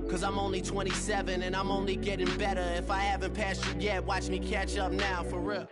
Cause I'm only 27 and I'm only getting better. If I haven't passed you yet, watch me catch up now, for real.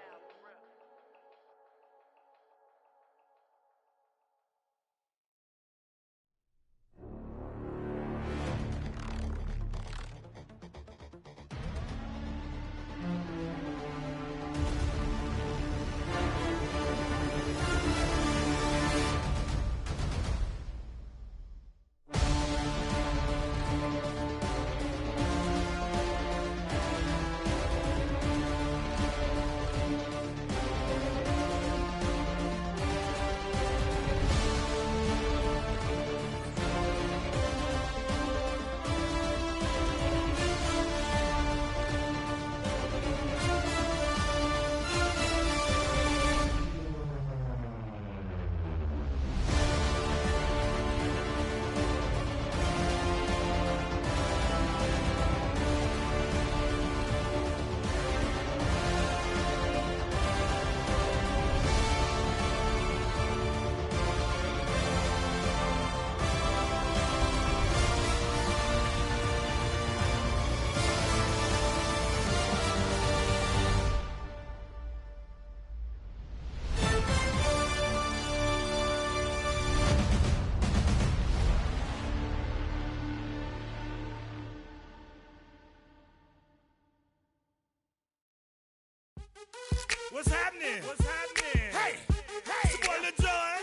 What's happening? What's happening? Hey, hey, it's your boy Lil Jon.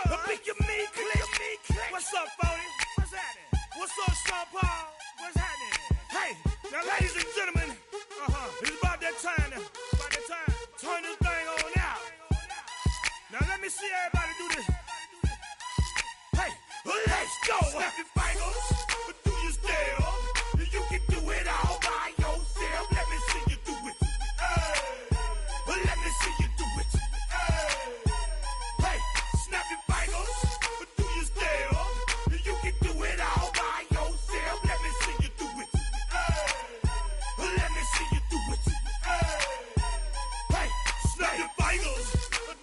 I pick your meat click. What's up, Phony? What's happening? What's up, Sean Paul? What's happening? Hey, now, ladies and gentlemen, it's about that time. Turn this thing on out. Now let me see everybody do this. Hey, let's go. Snap your fingers, but do you still? You can do it all by yourself. Let me see you do it. Let me see you do it. Hey, snap your fingers, but do you still? You can do it all by yourself. Let me see you do it. Let me see you do it. Hey, snap your fingers,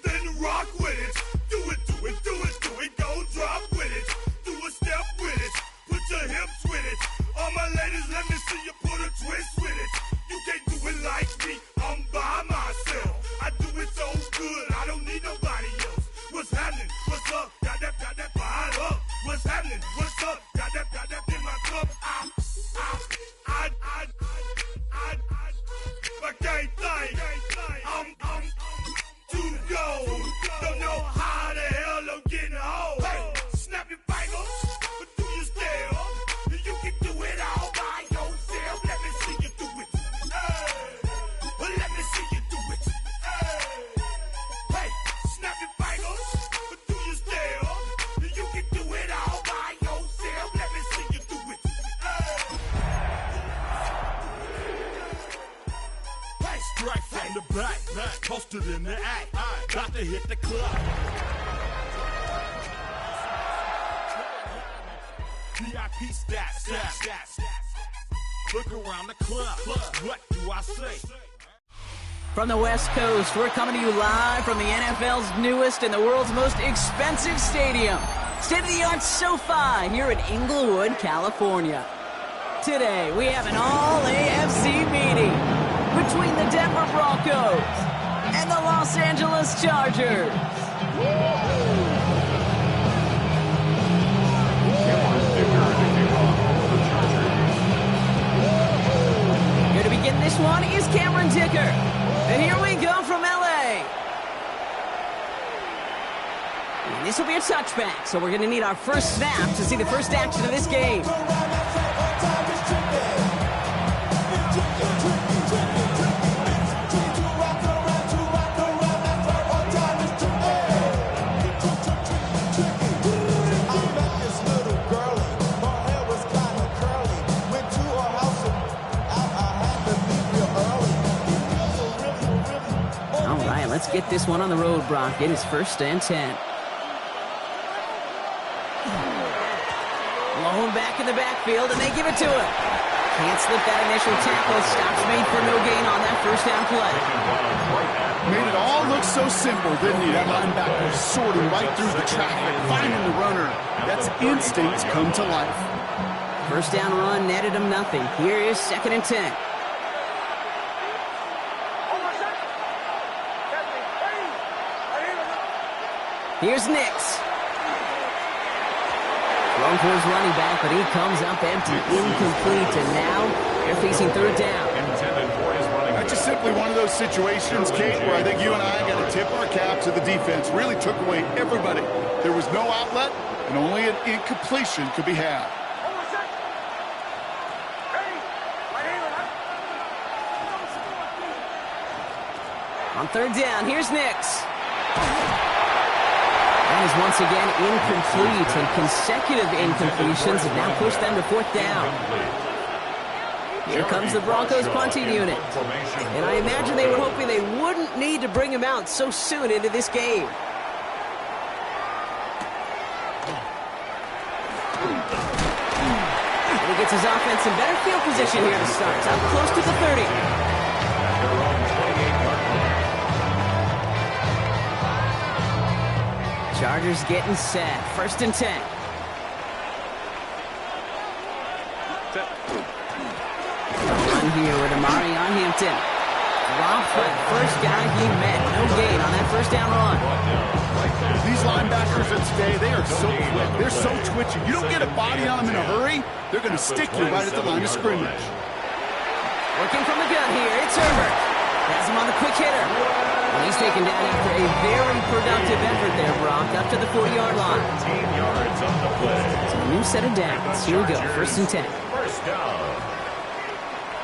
then rock with it. Do it, do it, do it, do it. Go drop with it. Do a step with it. Put your hips with it. All my ladies, let me see you put a twist with it. You can't do it like me. I'm by myself. I do it so good, I don't need nobody else. What's happening? What's up? Got that fired up. What's happening? What's up? Got that in my cup. I can't think. I'm too go. Don't know how the hell I'm getting home. Hey, snap your fingers, but do you still? You can do it all by yourself. Let me see you do it. Let me see you do it. Hey, snap your fingers, but do you still? You can do it all by yourself. Let me see you do it. Hey, strike from the back, posted in the act. Got to hit the club. VIP stats. Look around the club. What do I say? From the West Coast, we're coming to you live from the NFL's newest and the world's most expensive stadium, state-of-the-art SoFi here in Inglewood, California. Today, we have an all-AFC meeting between the Denver Broncos and the Los Angeles Chargers. Here to begin this one is Cameron Dicker. And here we go from LA. And this will be a touchback, so we're going to need our first snap to see the first action of this game. Let's get this one on the road, Brock. It is 1st and 10. Blown back in the backfield, and they give it to him. Can't slip that initial tackle. Stops made for no gain on that first down play. Made it all look so simple, didn't he? That linebacker sorting right through the traffic, finding the runner. That's instincts come to life. First down run netted him nothing. Here is 2nd and 10. Here's Nix. Thrown for his running back, but he comes up empty, incomplete, and now they're facing 3rd down. That's just simply one of those situations, Kate, where I think you and I got to tip our cap to the defense. Really took away everybody. There was no outlet, and only an incompletion could be had. On 3rd down, here's Nix. That is once again incomplete, and consecutive incompletions have now pushed them to 4th down. Here comes the Broncos punting unit. And I imagine they were hoping they wouldn't need to bring him out so soon into this game. And he gets his offense in better field position here to start. Up close to the 30. Chargers getting set. 1st and 10. Run here with Amari on Hampton. Dropped by the first guy he met. No gain on that 1st down run. These linebackers of today, they are so quick. They're so twitchy. You don't get a body on them in a hurry, they're going to stick you right at the line of scrimmage. Working from the gun here, it's Herbert. Has him on the quick hitter. And he's taken down after a very productive effort there, Brock, up to the 40-yard line. 15 yards on the play. So a new set of downs. Here we go, 1st and 10. First down.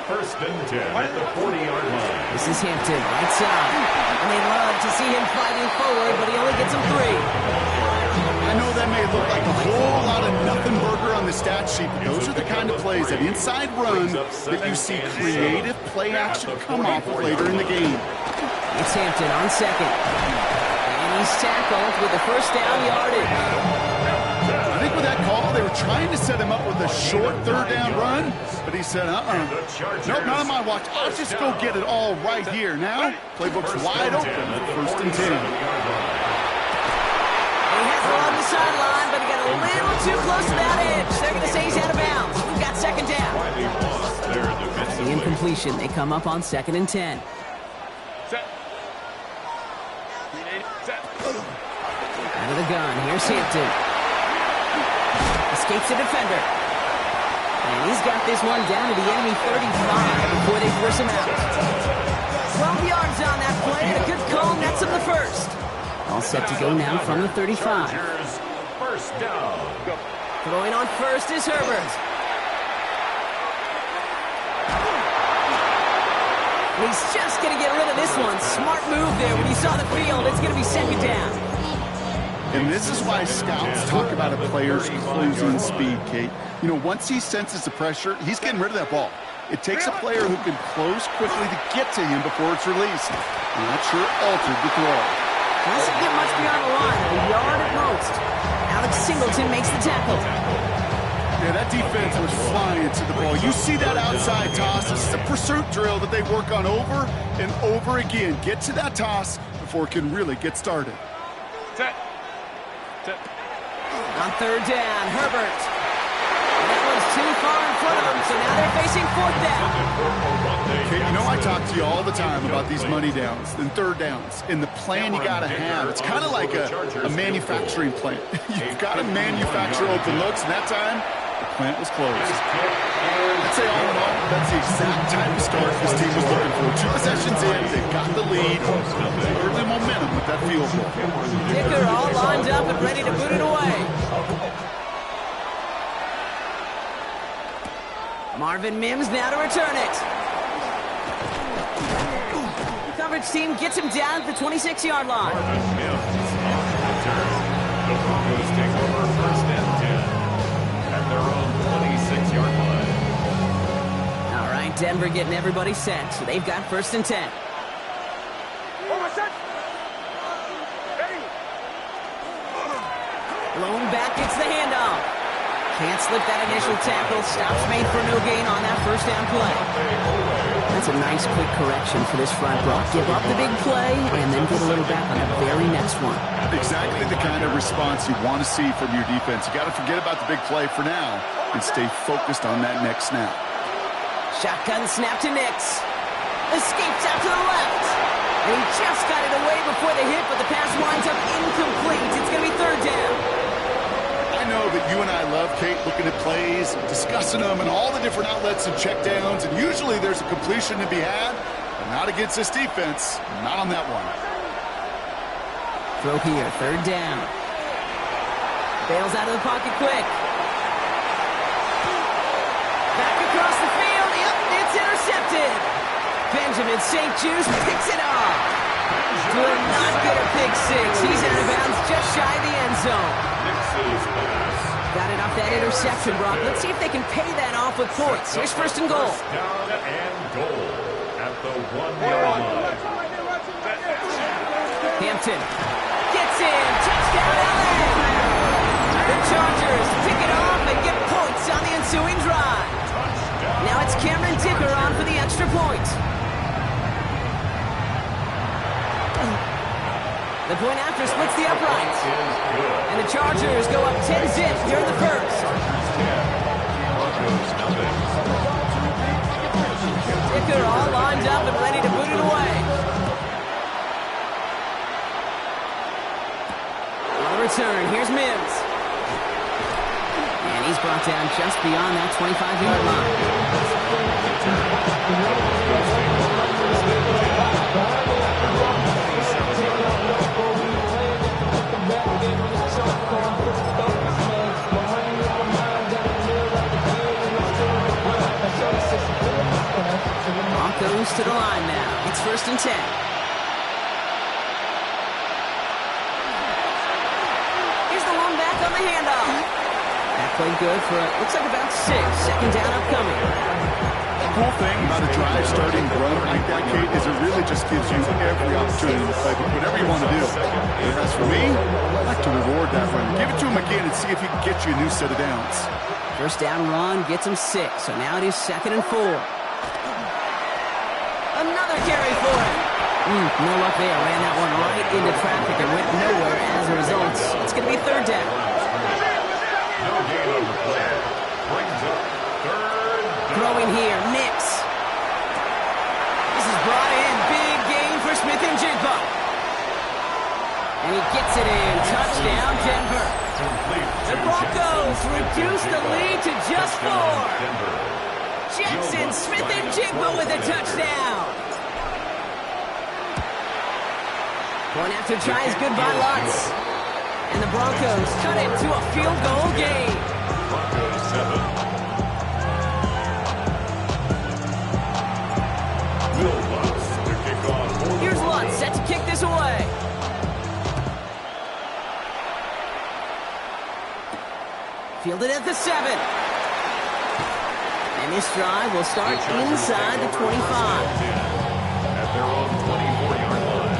1st and 10 at the 40-yard line. This is Hampton, right side. And they love to see him fighting forward, but he only gets him 3. I know that may look like a whole lot of nothing burger on the stat sheet, but those are the kind of plays, that inside run, that you see creative play action come off of later in the game. It's Hampton on 2nd. And he's tackled with the 1st down yardage. I think with that call, they were trying to set him up with a short 3rd down run, but he said, nope, not on my watch. I'll just go get it all right here. Now, playbook's wide open for 1st and 10. He has it on the sideline, but he got a little too close to that edge. They're going to say he's out of bounds. We've got 2nd down. The incompletion. They come up on 2nd and 10. Out of the gun. Here's Hampton. Escapes the defender. And he's got this one down to the enemy 35 before they force him out. 12 yards on that play, and a good call nets him the 1st. All set to go now from the 35. First down. Throwing on 1st is Herbert. He's just going to get rid of this one. Smart move there when he saw the field. It's going to be 2nd down. And this is why scouts talk about a player's closing speed, Kate. You know, once he senses the pressure, he's getting rid of that ball. It takes a player who can close quickly to get to him before it's released. And that sure altered the throw. Doesn't get much beyond the line, a yard at most. Alex Singleton makes the tackle. Yeah, that defense was flying to the ball. You see that outside toss. This is a pursuit drill that they work on over and over again. Get to that toss before it can really get started. On 3rd down, Herbert. That was too far in front of him, so now they're facing 4th down. Okay, you know I talk to you all the time about these money downs and 3rd downs and the plan you got to have. It's kind of like a manufacturing plant. You've got to manufacture open looks, and that time, the plant was closed. I'd say all in all, that's the exact type of start this team was looking for. 2 possessions in, they got the lead. Early momentum with that field goal. Kicker all lined up and ready to boot it away. Marvin Mims now to return it. The coverage team gets him down at the 26-yard line. Marvin Mims on the return. The Broncos take over 1st and 10 at their own 26-yard line. All right, Denver getting everybody set, so they've got 1st and 10. Blown back, it's the handoff. Can't slip that initial tackle. Stops made for no gain on that first down play. That's a nice quick correction for this front row. Give up the big play and then get a little back on the very next one. Exactly the kind of response you want to see from your defense. You got to forget about the big play for now and stay focused on that next snap. Shotgun snap to Nix. Escapes out to the left. And he just got it away before the hit, but the pass winds up incomplete. It's going to be third down. I know that you and I love, Kate, looking at plays, discussing them, and all the different outlets and checkdowns, and usually there's a completion to be had, but not against this defense. Not on that one. Throw here, third down. Bails out of the pocket quick. Back across the field. Yep, it's intercepted. Benjamin St. Juice picks it off. Will not get a pick six. He's out of bounds just shy of the end zone. Got it off that interception, Brock. Let's see if they can pay that off with points. Here's first and goal. Down and goal at the 1-yard line. Hampton gets in. Touchdown, LA. The Chargers pick it off and get points on the ensuing drive. Now it's Cameron Dicker on for the extra point. The point after splits the uprights. And the Chargers go up 10-zip here in the first. Dicker all lined up and ready to boot it away. On the return, here's Mims. And he's brought down just beyond that 25-yard line. Broncos to the line now. It's first and 10. Here's the one back on the handoff. That played good for, looks like about 6. Second down upcoming. The cool thing about a drive starting run like that, Kate, is it really just gives you every opportunity to play whatever you want to do. Whereas for me, I like to reward that run. Give it to him again and see if he can get you a new set of downs. First down run gets him 6, so now it is second and 4. Another carry for him. No luck there. Ran that one right into traffic and went nowhere as a result. It's going to be third down. No gain on the play. Brings up third down. Throwing here, Nix. This is brought in. Big gain for Smith and Jigba. And he gets it in. Touchdown, Denver. The Broncos reduce the lead to just 4. Jackson, Smith and Jigba with a touchdown. Point after try is good by Lutz. And the Broncos cut it to a field goal game. Broncos 7. Will Lutz to kick off. Here's Lutz set to kick this away. Fielded at the 7. And this drive will start inside the 25. At their own 24-yard line.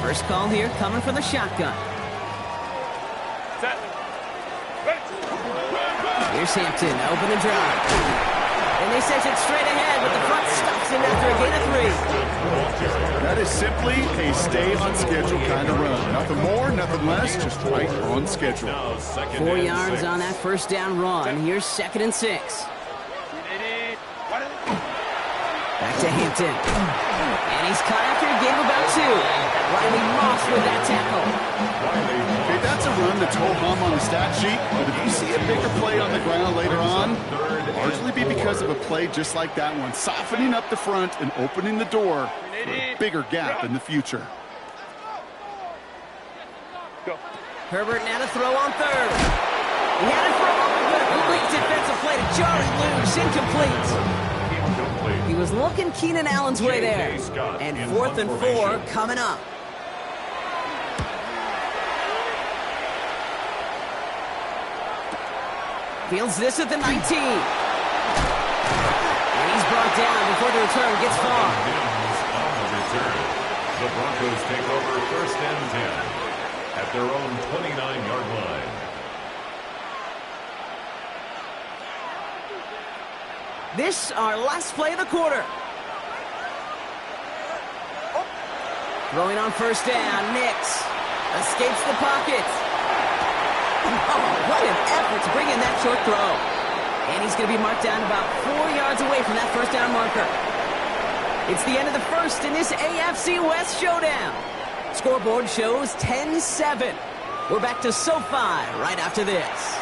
First call here coming from the shotgun. Here's Hampton, open the drive. And they send it straight ahead, but the front stops him after a gain of 3. That is simply a stay-on-schedule kind of run. Nothing more, nothing less, just right on schedule. 4 yards on that first down run. Here's second and 6. Back to Hampton. And he's caught after a gain of about 2. Riley Moss with that tackle. Okay, that's a run that's ho-hum on the stat sheet, but if you see a bigger play on the ground later on, largely be because of a play just like that one, softening up the front and opening the door for a bigger gap in the future. Herbert now to throw on third. He had it for a moment, but a complete defensive play to Jarry Loose, incomplete. He was looking Keenan Allen's way there. And 4th and 4 coming up. Fields this at the 19. And he's brought down before the return gets far. On the return, the Broncos take over first and 10. at their own 29-yard line. This our last play of the quarter. Throwing on first down, Nix escapes the pocket. Oh, what an effort to bring in that short throw. And he's going to be marked down about 4 yards away from that first down marker. It's the end of the first in this AFC West showdown. Scoreboard shows 10-7. We're back to SoFi right after this.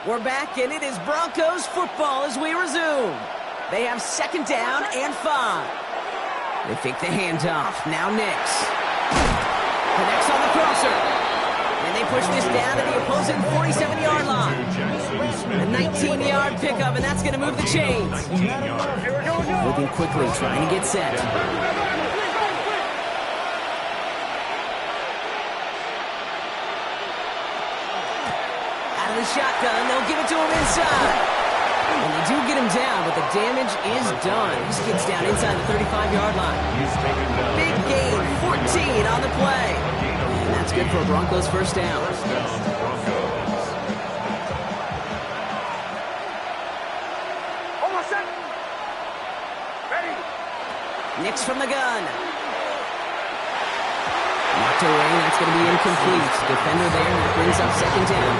We're back, and it is Broncos football as we resume. They have second down and 5. They fake the handoff. Now Nix connects on the crosser. And they push this down to the opposing 47-yard line. A 19-yard pickup, and that's going to move the chains. Moving quickly, trying to get set. Out of the shotgun, they'll give it to him inside. And they do get him down, but the damage is done. This kid's down inside the 35-yard line. Big gain, 14 on the play. And that's good for a Broncos first down. Nix from the gun. Knocked away, that's going to be incomplete. Defender there, and that brings up second down.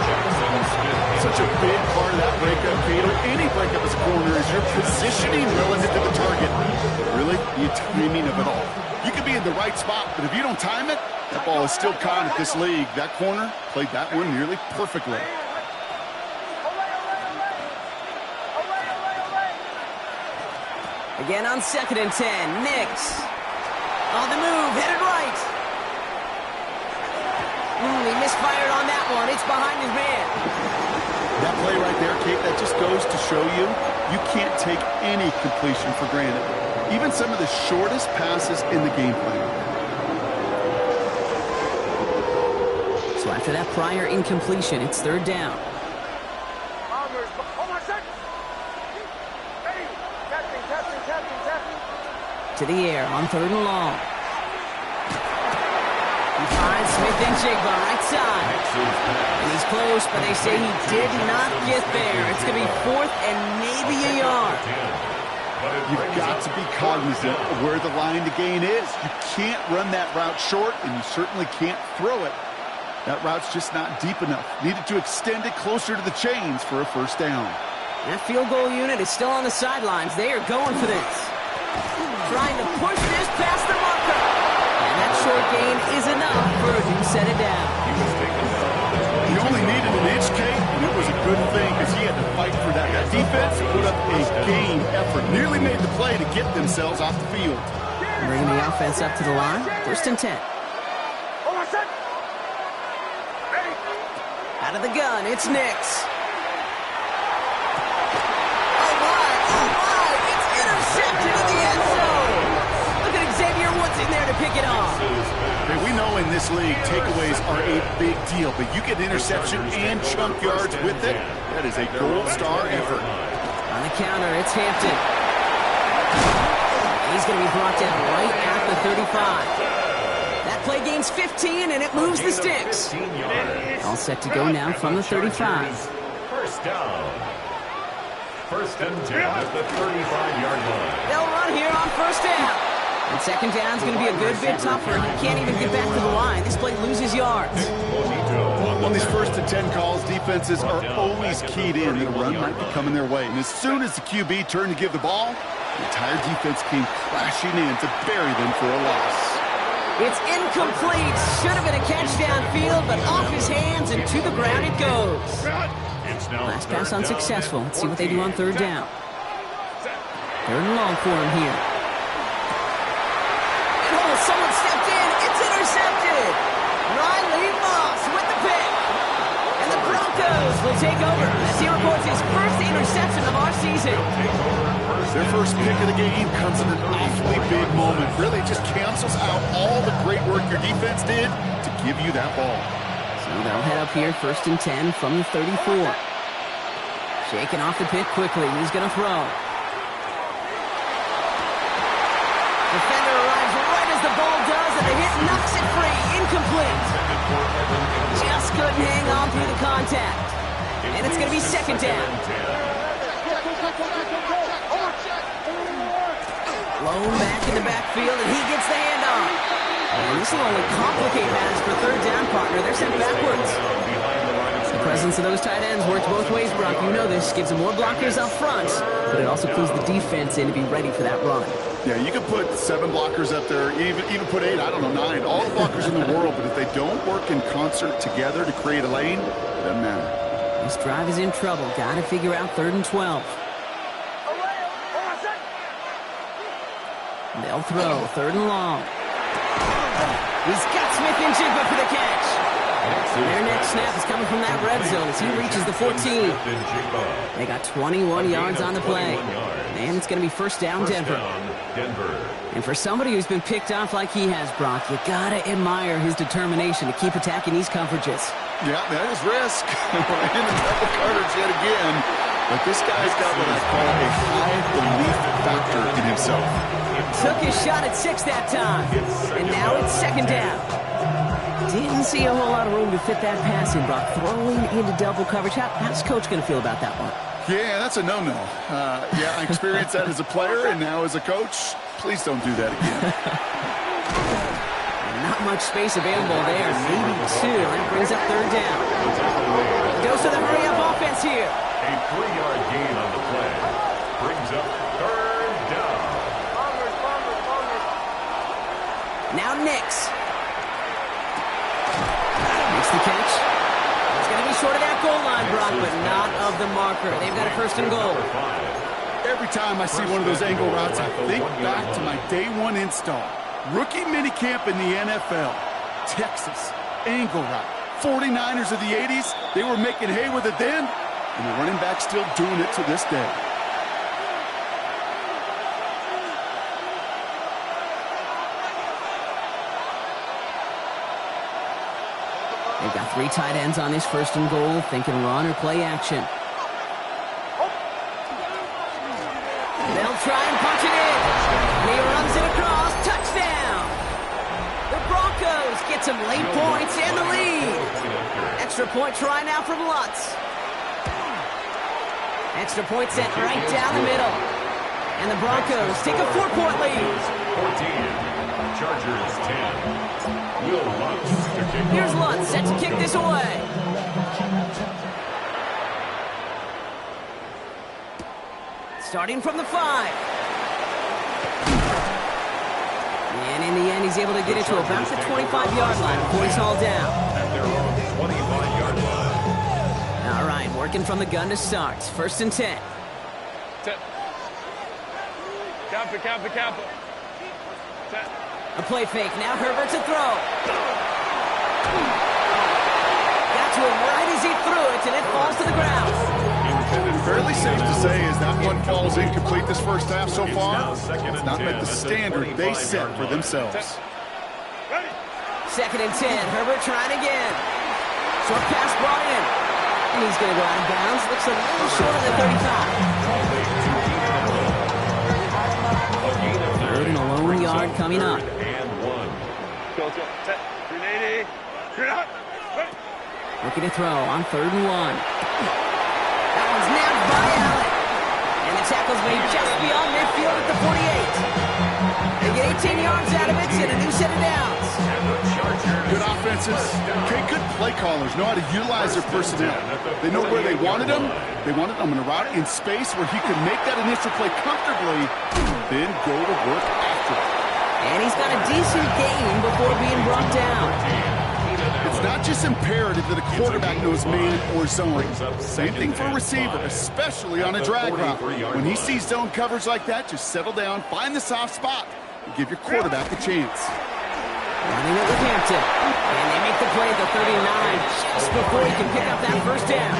Such a big part of that breakup, Kate, or any breakup as a corner, is your positioning relative to the target. Really, the timing of it all. You could be in the right spot, but if you don't time it, that ball is still caught at this league. That corner played that one nearly perfectly. Again on second and 10, Nix. On the move, headed right. He misfired on that one. It's behind his man. That play right there, Kate, that just goes to show you, you can't take any completion for granted. Even some of the shortest passes in the game plan. So after that prior incompletion, it's third down. To the air on third and long. He finds Smith-Njigba right side. And he's close, but they say he did not get there. It's going to be fourth and maybe a yard. You've got to be cognizant of where the line to gain is. You can't run that route short, and you certainly can't throw it. That route's just not deep enough. Needed to extend it closer to the chains for a first down. That field goal unit is still on the sidelines. They are going for this. Trying to push this past the marker. And that short gain is enough for a new set it down. He only needed an inch, Kate, and it was a good thing because he had to fight for that. That defense put up a game effort. Nearly made the play to get themselves off the field. Bringing the offense up to the line. First and 10. Out of the gun, it's Nix. Pick it off. Hey, we know in this league takeaways are a big deal, but you get interception and chunk yards with it. That is a gold star effort. On the counter, it's Hampton. He's going to be brought down right at the 35. That play gains 15, and it moves the sticks. All set to go now from the 35. First down. First and 10 at the 35-yard line. They'll run here on first down. And second down's going to be a good bit tougher. He can't even get back to the line. This play loses yards. On these first and 10 calls, defenses are always keyed in that a run might be coming their way. And as soon as the QB turned to give the ball, the entire defense came crashing in to bury them for a loss. It's incomplete. Should have been a catch downfield, but off his hands and to the ground it goes. Last pass unsuccessful. Let's see what they do on third down. Third and long for him here. Someone stepped in. It's intercepted. Riley Moss with the pick. And the Broncos will take over as he records his first interception of our season. Their first pick of the game comes in an awfully big moment. Really just cancels out all the great work your defense did to give you that ball. So they'll head up here first and 10 from the 34. Shaking off the pick quickly. He's going to throw. Defender arrives right as the ball does, and the hit knocks it free. Incomplete. Just couldn't hang on through the contact. And it's going to be second down. Blown back in the backfield, and he gets the handoff. And this will only complicate matters for third down, partner. They're sent backwards. The presence of those tight ends works both ways, Brock. You know this. Gives them more blockers up front, but it also clues the defense in to be ready for that run. Yeah, you could put 7 blockers up there, even put 8, I don't know, 9. All the blockers in the world, but if they don't work in concert together to create a lane, it doesn't matter. This drive is in trouble. Got to figure out 3rd and 12. They'll throw 3rd and long. He's got Smith-Njigba for the catch. Their next snap is coming from that red zone as he reaches the 14. They got 21 yards on the play. And it's going to be first down, Denver. And for somebody who's been picked off like he has, Brock, you got to admire his determination to keep attacking these coverages. Yeah, that is risk. In the double coverage yet again. But this guy's got what I call a high belief factor in himself. Took his shot at 6 that time. And now it's second down. Didn't see a whole lot of room to fit that pass in, Brock. Throwing into double coverage. How's Coach going to feel about that one? Yeah, that's a no-no. Yeah, I experienced that as a player, and now as a coach, please don't do that again. Not much space available there. Maybe 2. That brings up third down. Goes to the hurry-up offense here. A 3-yard gain on the play. Brings up third down. Now Nix. Makes the catch. It's going to be short of that goal line, Brock, but not of the marker. They've got a 1st and goal. Every time I see one of those angle routes, I think back to my day 1 install. Rookie minicamp in the NFL. Texas. Angle route. 49ers of the 80s. They were making hay with it then, and the running back's still doing it to this day. They've got 3 tight ends on this 1st and goal, thinking run or play action. They'll try and punch it in. And he runs it across. Touchdown! The Broncos get some late points and the lead. Extra point try now from Lutz. Extra point sent right down the middle. And the Broncos take a 4-point lead. 14. Chargers 10. Will Lutz to kick. Here's Lutz set to kick this away. Starting from the 5. And in the end, he's able to get it to about the 25-yard line before he's hauled down. At their own 25-yard line. All right, working from the gun to start. 1st and 10. Kappa. A play fake. Now Herbert to throw. Got to him right as he threw it, and it falls to the ground. Fairly safe to say as that one falls incomplete this first half so far. It's not met the standard they set for themselves. 2nd and 10. Herbert trying again. Short pass brought in. And he's going to go out of bounds. Looks a little short of the 35. 3rd and a lone yard coming up. Looking to throw on 3rd and 1. That one's nabbed by Allen. And the tackle's made just beyond midfield at the 48. They get 18 yards out of it and a new set of downs. Good offenses. Okay, good play callers know how to utilize their personnel. They know where they wanted them. They wanted them in a route in space where he could make that initial play comfortably, then go to work after it. And he's got a decent gain before being brought down. It's not just imperative that a quarterback knows man or zone. Same thing for a receiver, especially on a drag route. When he sees zone coverage like that, just settle down, find the soft spot, and give your quarterback a chance. Running it with Hampton. And they make the play at the 39 just before he can pick up that 1st down.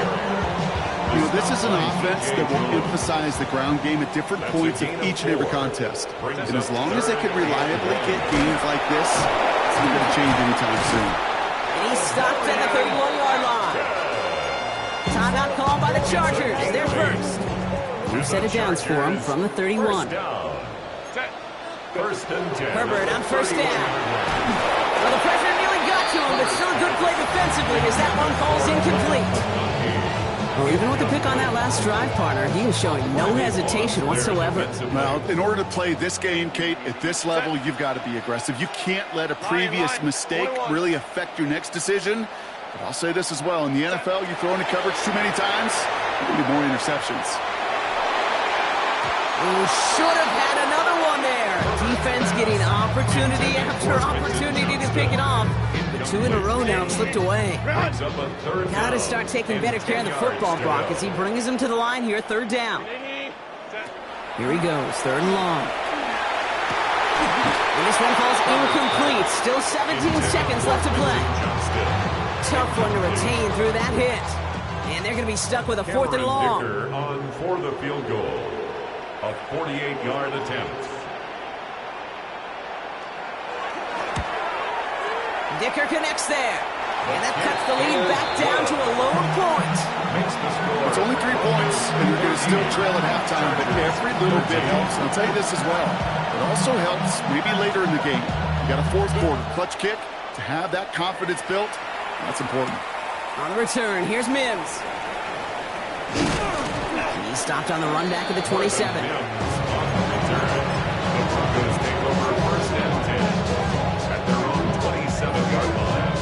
You know, this is an offense that will emphasize the ground game at different points of each and every contest. And as long as they can reliably get gains like this, it's not going to change anytime soon. And he's stopped at the 31-yard line. Timeout called by the Chargers. They're first. New set of downs for him from the 31. First and 10. Herbert on first down. Well, the pressure nearly got to him, but still a good play defensively as that one falls incomplete. Well, even with the pick on that last drive, partner, he was showing no hesitation whatsoever. Well, in order to play this game, Kate, at this level, you've got to be aggressive. You can't let a previous mistake really affect your next decision. But I'll say this as well. In the NFL, you throw into coverage too many times, there's going to be more interceptions. He should have had another one there. Defense getting opportunity after opportunity to pick it off. But 2 in a row now slipped away. Got to start taking better care of the football, Brock, as he brings him to the line here, 3rd down. Here he goes, 3rd and long. And this one falls incomplete. Still 17 seconds left to play. Tough one to retain through that hit. And they're going to be stuck with a 4th and long. Dicker on for the field goal. A 48-yard attempt. Dicker connects there. And that cuts the lead back down to a lower point. It's only 3 points, and you're going to still trail at halftime, but every little bit helps. And I'll tell you this as well. It also helps maybe later in the game. You got a 4th quarter clutch kick to have that confidence built. That's important. On the return, here's Mims. He's stopped on the run back at the 27. On the return, the Broncos take over 1st and 10 at their own 27-yard line.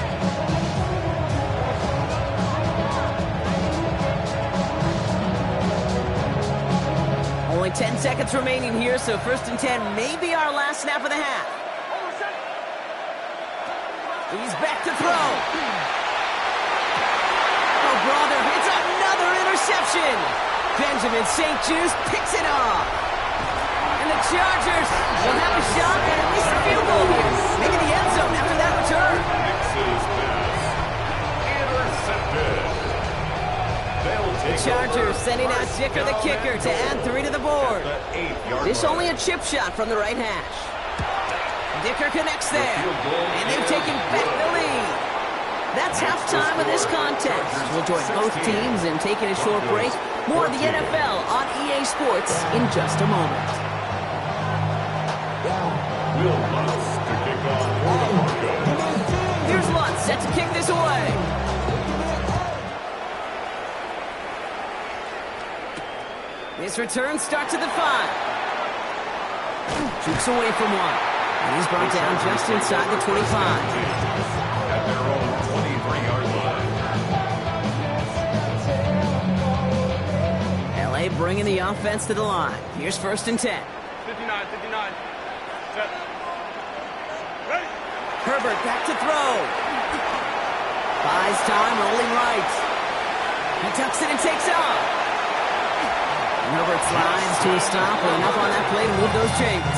Only 10 seconds remaining here, so 1st and 10 may be our last snap of the half. He's back to throw. Oh, brother, it's another interception. Benjamin St. Juice picks it off. And the Chargers will have a shot at least a field goal here. Maybe the end zone after that return. Mixes pass. Intercepted. The Chargers sending out Dicker the kicker to add 3 to the board. This only a chip shot from the right hash. Dicker connects there. And they've taken back the lead. That's halftime of this contest. We'll join both teams in taking a short break. More of the NFL on EA Sports in just a moment. Will Lutz to kick off for the Broncos. Here's Lutz set to kick this away. This return starts at the 5. Jukes away from one. And he's brought down just inside the 25. At their own 23-yard line. LA bringing the offense to the line. Here's 1st and 10. 59. Set. Ready. Herbert back to throw. Buys time, rolling right. He tucks it and takes off. Herbert slides to a stop, but enough on that play to move those chains.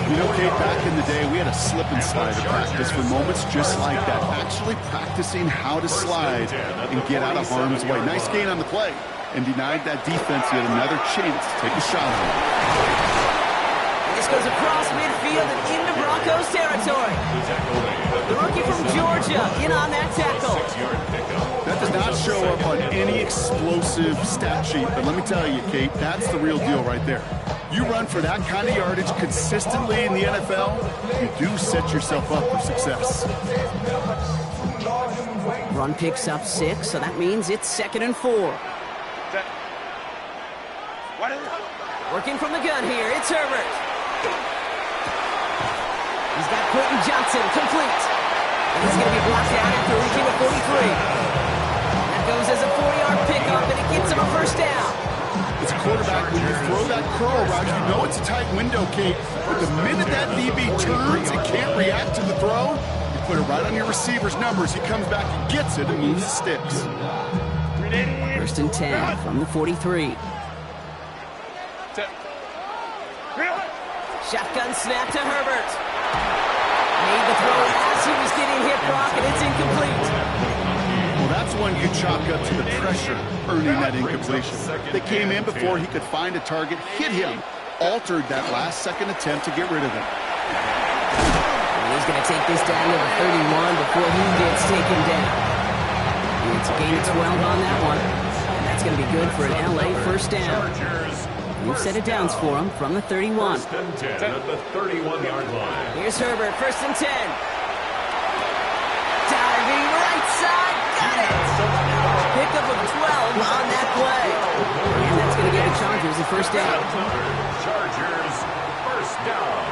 You know, Kate, back in the day, we had a slip and slide practice for moments just like that. Actually practicing how to slide and get out of harm's way. Nice gain on the play, and denied that defense yet another chance to take a shot on it. This goes across midfield and into Broncos territory. The rookie from Georgia in on that tackle. That does not show up on any explosive stat sheet, but let me tell you, Kate, that's the real deal right there. You run for that kind of yardage consistently in the NFL, you do set yourself up for success. Run picks up 6, so that means it's 2nd and 4. Working from the gun here, it's Herbert. He's got Quentin Johnson complete. And he's going to be blocked out after reaching the 43. That goes as a 4-yard pickup, and it gets him a 1st down. It's a quarterback, when you throw that curl route, you know it's a tight window, Kate. But the minute that DB turns and can't react to the throw, you put it right on your receiver's numbers. He comes back and gets it and moves the sticks. 1st and 10 from the 43. Shotgun snap to Herbert. Made the throw as he was getting hit, Brock, and it's incomplete. Well, that's one you chalk up to the pressure earning that incompletion. They came in before he could find a target, hit him, altered that last-second attempt to get rid of it. And he's going to take this down to the 31 before he gets taken down. It's a gain of 12 on that one. And that's going to be good for an LA 1st down. New set of downs for him from the 31. First and 10 at the 31-yard line. Here's Herbert, first and 10. Diving right side, got it! Pickup of 12 on that play. And that's going to give the Chargers a first down. Chargers, first down.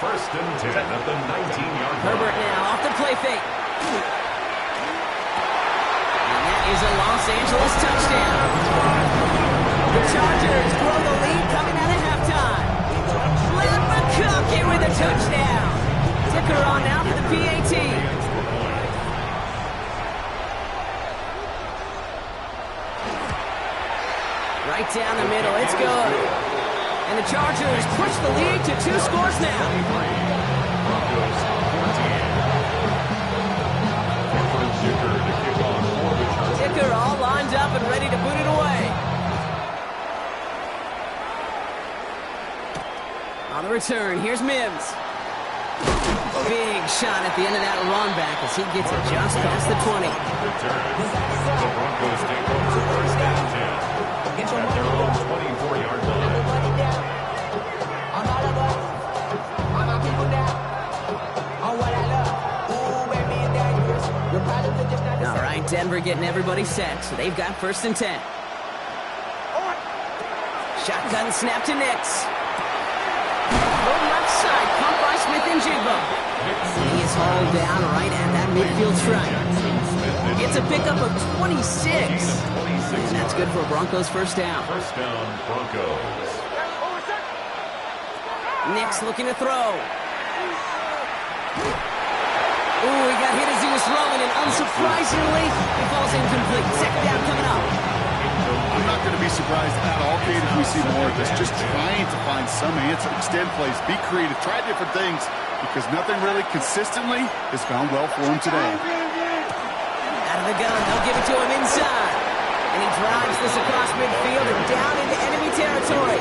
First and 10 at the 19-yard line. Herbert now off the play fake. And that is a Los Angeles touchdown. The Chargers grow the lead coming out of halftime. Glenn McConkey with a touchdown. Ticker on now for the PAT. Right down the middle, it's good. And the Chargers push the lead to 2 scores now. Broncos 14. Ticker all lined up and ready to boot it away. On the return, here's Mims. Big shot at the end of that run back as he gets it just past the 20. Return. The Broncos take over first and 10. At their own 24-yard line. All right, Denver getting everybody set, so they've got first and 10. Shotgun snap to Nix. Go left side, pump by Smith and Jigba. He is hauled down right at that midfield stripe. It's a pickup of 26. And that's good for a Broncos first down. First down, Broncos. Nix looking to throw. Ooh, he got hit as he was throwing, and unsurprisingly, he falls incomplete. Second down coming up. I'm not going to be surprised at all, Kate, if we see more of this. Just trying to find some answer, extend plays, be creative, try different things, because nothing really consistently has gone well for him today. Out of the gun, they'll give it to him inside. And he drives this across midfield and down into enemy territory.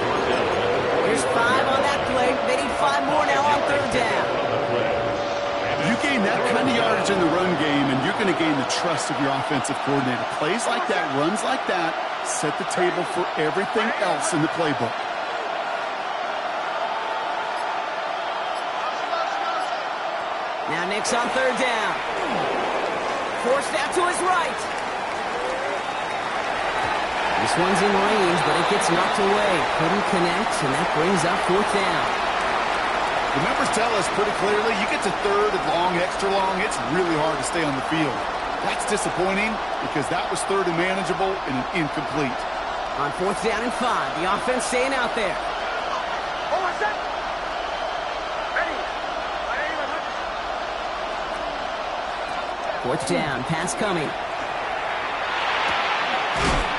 Here's 5 on that play. They need 5 more now on third down. You gain that kind of yardage in the run game, and you're going to gain the trust of your offensive coordinator. Plays like that, runs like that, set the table for everything else in the playbook. Now Nix on third down. Forced out to his right. This one's in range, but it gets knocked away. Couldn't connect, and that brings up fourth down. The numbers tell us pretty clearly, you get to third and long, extra long, it's really hard to stay on the field. That's disappointing because that was third and manageable and an incomplete. On fourth down and 5, the offense staying out there. Fourth down, pass coming.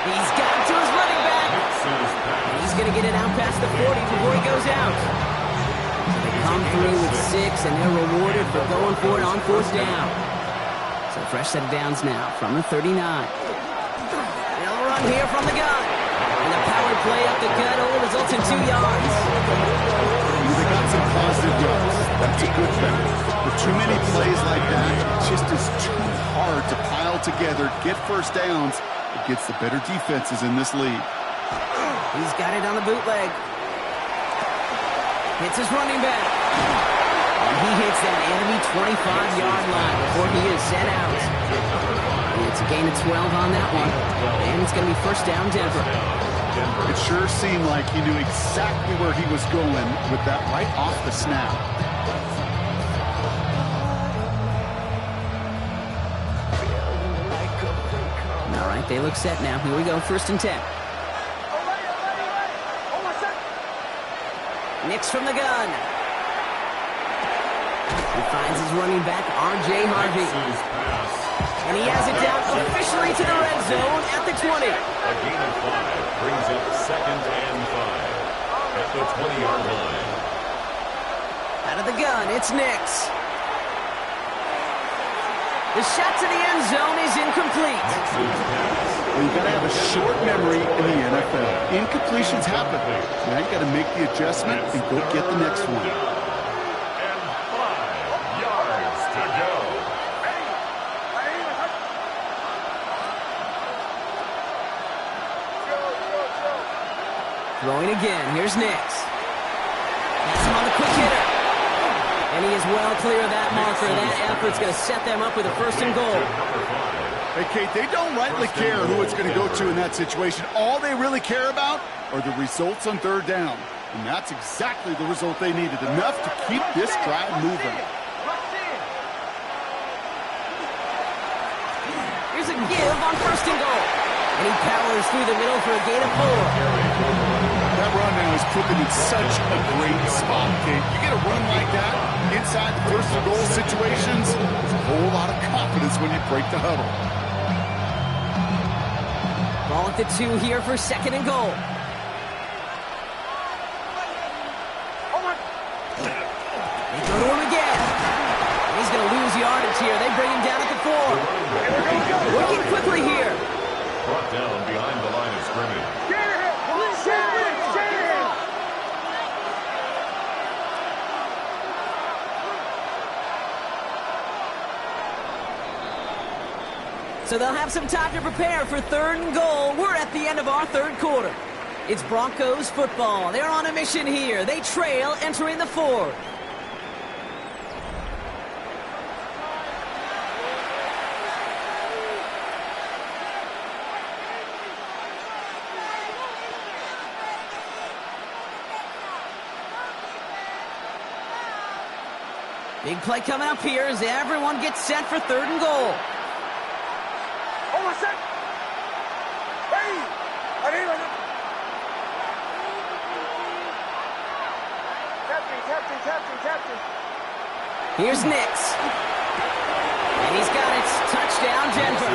He's got it to his running back. He's going to get it out past the 40 before he goes out. They come through with 6, and they're rewarded for going for it on fourth down. So fresh set of downs now from the 39. They'll run here from the gun. And the power play up the gut only results in 2 yards. They got some positive yards. That's a good thing. But too many plays like that, it just is too hard to pile together, get first downs against the better defenses in this league. He's got it on the bootleg. Hits his running back. And he hits that enemy 25-yard line before he is sent out. And it's a gain of 12 on that one. And it's going to be first down Denver. It sure seemed like he knew exactly where he was going with that right off the snap. All right, they look set now. Here we go, first and 10. Nix from the gun. He finds his running back, R.J. Harvey. And he has it down officially to the red zone at the 20. A gain of 5 brings it second and 5 at the 20-yard line. Out of the gun, it's Nix. The shot to the end zone is incomplete. Well, you've got to have a short memory in the NFL. Incompletions happen. Now you've got to make the adjustment and go get the next one. And 5 yards to go. Throwing again. Here's Nix. Has him on the quick hitter. And he is well clear of that marker. That effort's going to set them up with a first and goal. Hey, Kate, they don't rightly care who it's going to go to in that situation. All they really care about are the results on third down. And that's exactly the result they needed. Enough to keep this drive moving. Here's a give on first and goal. And he powers through the middle for a gain of 4. That run now has put them in such a great spot, Kate. You get a run like that inside the first and goal situations, there's a whole lot of confidence when you break the huddle. Ball at the 2 here for second and goal. They go to him again. He's going to lose yardage here. They bring him down at the 4. Working quickly here. Brought down behind the line of scrimmage. So they'll have some time to prepare for third and goal. We're at the end of our third quarter. It's Broncos football. They're on a mission here. They trail entering the 4th. Big play coming up here as everyone gets set for third and goal. Here's Nix. And he's got it. Touchdown, Denver.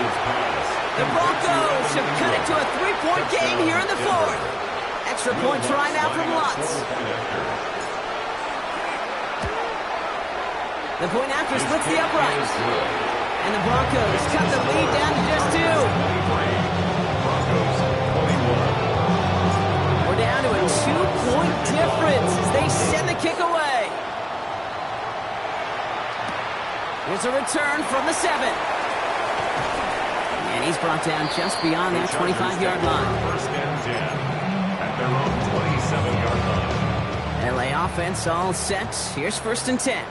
The Broncos have cut it to a 3-point game here in the 4th. Extra point try now from Lutz. The point after splits the uprights. And the Broncos cut the lead down to just 2. We're down to a 2-point difference as they send the kick away. Here's a return from the 7. And he's brought down just beyond that 25-yard line. First and 10 at their own 27-yard line. LA offense all set. Here's first and 10.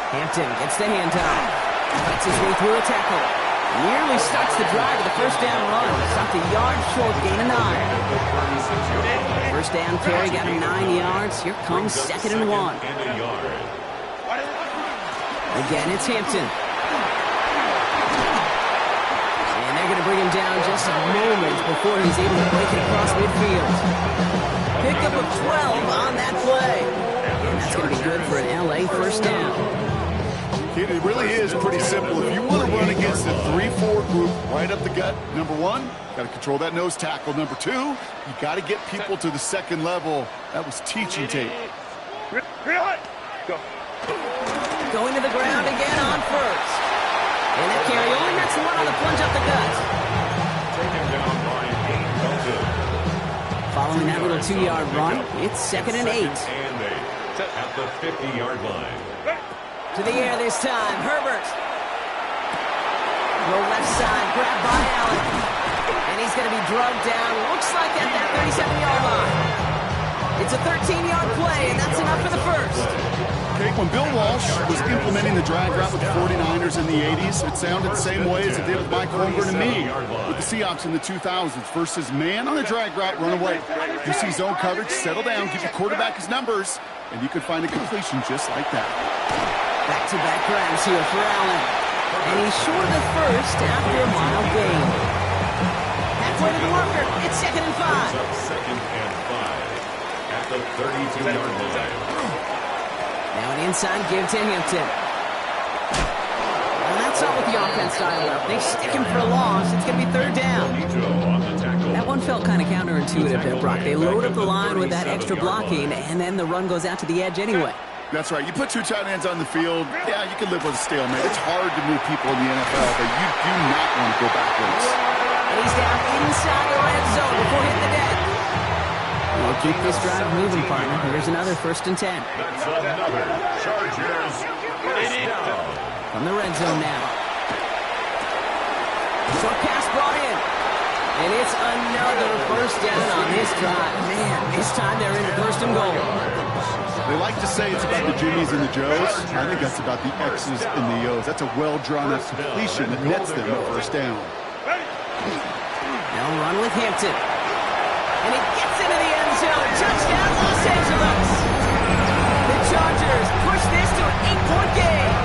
Hampton gets the handoff. Fights his way through a tackle. Nearly starts the drive with a first down run. Stopped a yard short, gain of 9. First down carry, got him 9 yards. Here comes second and 1. Again, it's Hampton. And they're going to bring him down just a moment before he's able to break it across midfield. Pickup of 12 on that play. And that's going to be good for an LA first down. It really is pretty simple. If you want to run against a 3-4 group right up the gut, number 1, got to control that nose tackle. Number 2, you got to get people to the second level. That was teaching tape. Going to the ground again on first. And that carry only gets 1 on the plunge up the gut. Taken down by 8. Following that little 2-yard run, it's second and 8. And 8 at the 50-yard line. To the air this time, Herbert. Go left side, grabbed by Allen. And he's going to be drugged down, looks like at that 37-yard line. It's a 13-yard play, and that's enough for the first. Okay, when Bill Walsh was implementing the drag route with the 49ers in the 80s, it sounded the same way as it did with Mike Holmgren and me with the Seahawks in the 2000s. Versus man on a drag route, run away. You see zone coverage, settle down, give your quarterback his numbers, and you can find a completion just like that. Back-to-back grabs here for Allen. And he's short of the first after a mile gain. Halfway to the marker, it's second and 5. Second and 5 at the 32-yard line. Now an inside give to Hampton. Well, that's not what the offense style up. They stick him for a loss. It's going to be third down. That one felt kind of counterintuitive there, Brock. They load up the line with that extra blocking, and then the run goes out to the edge anyway. That's right. You put 2 tight ends on the field, yeah, you can live with a stalemate. It's hard to move people in the NFL, but you do not want to go backwards. And he's down inside the red zone before hitting the deck. We'll keep this drive moving, partner. Here's another first and 10. That's another Chargers first down. From the red zone now. Short pass brought in. And it's another first down on this drive. Man, this time they're in first and goal. They like to say it's about the Jimmies and the Joes. I think that's about the X's and the O's. That's a well-drawn-up completion that nets them a first down. Now run with Hampton. And he gets into the end zone. Touchdown, Los Angeles. The Chargers push this to an 8-point game.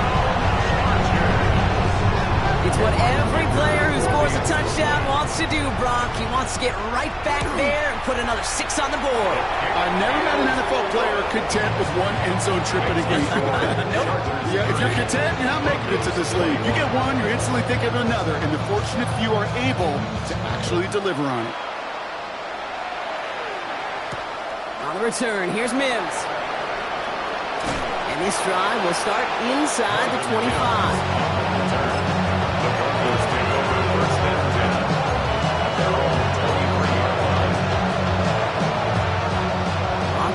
It's what every player who scores a touchdown wants to do, Brock. He wants to get right back there and put another 6 on the board. I've never met an NFL player content with one end zone trip in a game. Nope. Yeah, if you're content, you're not making it to this league. You get one, you're instantly thinking of another, and the fortunate few are able to actually deliver on it. On the return, here's Mims. And this drive will start inside the 25.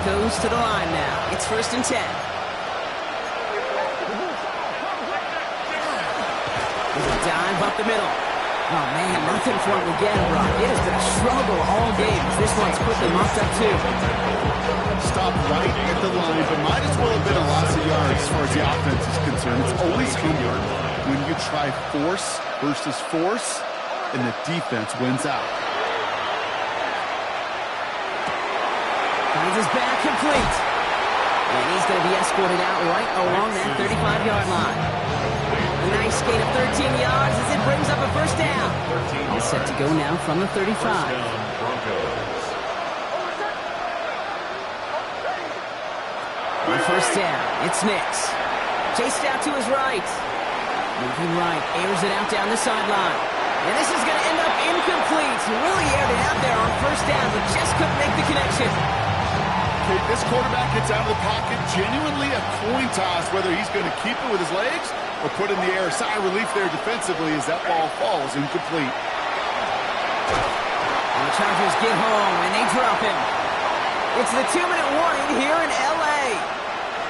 Goes to the line now. It's 1st and 10. There's a dive up the middle. Oh, man, nothing for him to get, Brock. It has been a struggle all game. This one's quickly mopped up, too. Stop right at the line, but might as well have been a loss of yards as far as the offense is concerned. It's always humbling when you try force versus force, and the defense wins out. Finds his back complete. And he's going to be escorted out right along that 35-yard line. A nice gain of 13 yards as it brings up a first down. All set to go now from the 35. On first down, it's Nix. Chased out to his right. Moving right, airs it out down the sideline. And this is going to end up incomplete. He really aired it out there on first down, but just couldn't make the connection. This quarterback gets out of the pocket, genuinely a coin toss whether he's going to keep it with his legs or put in the air. Sigh of relief there defensively as that ball falls incomplete. And the Chargers get home and they drop him. It's the 2-minute warning here in L.A.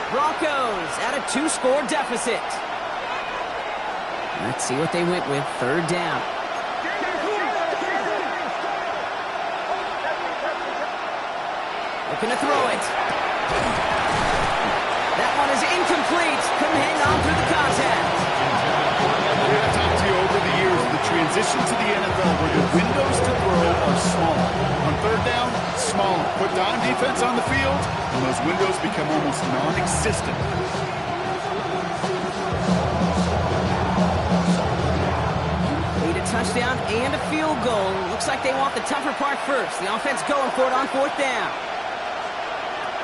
Broncos at a 2-score deficit. Let's see what they went with. 3rd down. Looking to throw it. That one is incomplete. Couldn't hang on through the contact. I've talked to you over the years of the transition to the NFL where the windows to throw are small. On 3rd down, smaller. Put dime defense on the field, and those windows become almost non-existent. Need a touchdown and a field goal. Looks like they want the tougher part first. The offense going for it on 4th down.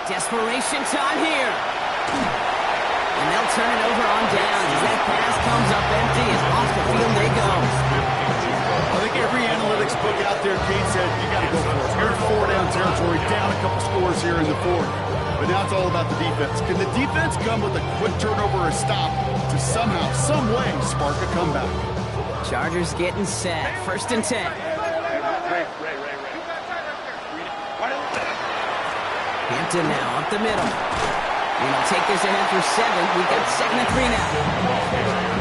Desperation time here. And they'll turn it over on downs as that pass comes up empty and off the field they go. I think every analytics book out there, Kate said, you got to go for it. You're in 4-down territory, down a couple scores here in the 4th. But now it's all about the defense. Can the defense come with a quick turnover or a stop to somehow, some way, spark a comeback? Chargers getting set. 1st and 10. Hampton now up the middle. And he'll take this ahead for 7. We've got 2nd and 3 now.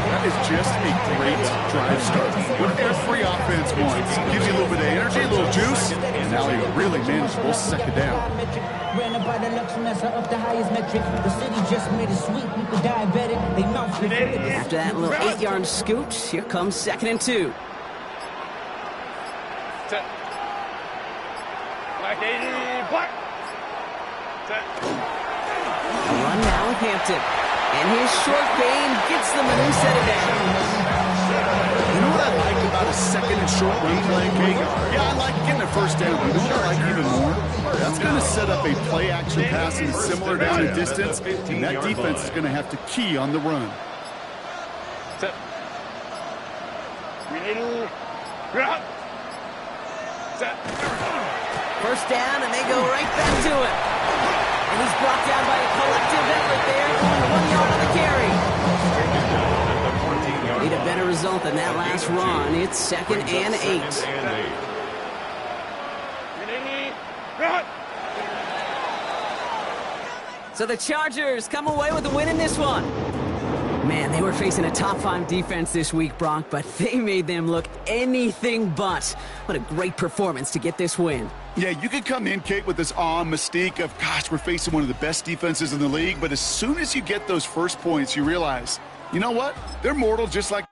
That is just a great drive start. What every offense wants. Gives you a little bit of energy, a little juice, and now a really manageable 2nd down. After that little 8-yard scoot, here comes 2nd and 2. A run now with Hampton. And his short gain gets them a new set of downs. You know what I like about a 2nd and short run play, Kate? Yeah, I like getting a first down. But you know what I like even more? That's going to set up a play-action pass in similar down and distance, and that defense is going to have to key on the run. First down, and they go right back to it. And he's brought down by a collective effort there, only 1 yard on the carry. Need a better result than that last run. It's 2nd and 8. So the Chargers come away with a win in this one. Man, they were facing a top-5 defense this week, Brock, but they made them look anything but. What a great performance to get this win. Yeah, you could come in, Kate, with this awe and mystique of, gosh, we're facing one of the best defenses in the league, but as soon as you get those first points, you realize, you know what? They're mortal just like